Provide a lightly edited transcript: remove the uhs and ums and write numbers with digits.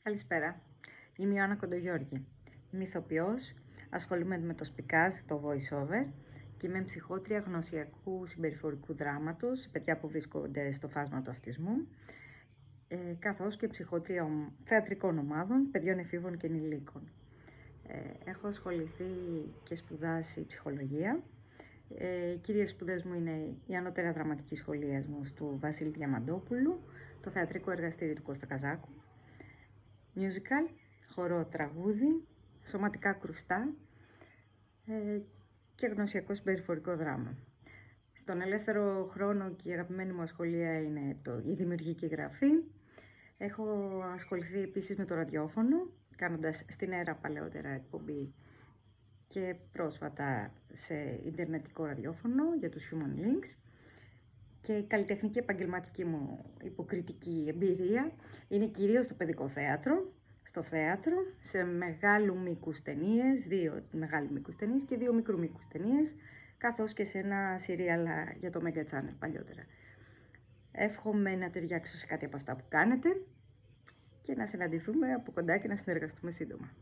Καλησπέρα. Είμαι η Ιωάννα Κοντογιώργη. Είμαι ηθοποιός, ασχολούμαι με το σπικάζ, το voice over και είμαι ψυχότρια γνωσιακού συμπεριφορικού δράματος σε παιδιά που βρίσκονται στο φάσμα του αυτισμού, καθώς και ψυχότρια θεατρικών ομάδων, παιδιών, εφήβων και ενηλίκων. Έχω ασχοληθεί και σπουδάσει ψυχολογία. Οι κύριες σπουδές μου είναι η Ανώτερα Δραματική Σχολή του Βασίλη Διαμαντόπουλου, το θεατρικό εργαστήριο του Κώστα Καζάκου, musical, χορό, τραγούδι, σωματικά κρουστά και γνωσιακό συμπεριφορικό δράμα. Στον ελεύθερο χρόνο και η αγαπημένη μου ασχολία είναι η δημιουργική γραφή. Έχω ασχοληθεί επίσης με το ραδιόφωνο, κάνοντας στην ΕΡΑ παλαιότερα εκπομπή και πρόσφατα σε ιντερνετικό ραδιόφωνο για τους Human Links. Και η καλλιτεχνική επαγγελματική μου υποκριτική εμπειρία είναι κυρίως στο παιδικό θέατρο, σε μεγάλου μήκους ταινίες, 2 μεγάλου μήκους ταινίες και 2 μικρού μήκους ταινίες, καθώς και σε ένα σύριαλ για το Mega Channel παλιότερα. Εύχομαι να ταιριάξω σε κάτι από αυτά που κάνετε και να συναντηθούμε από κοντά και να συνεργαστούμε σύντομα.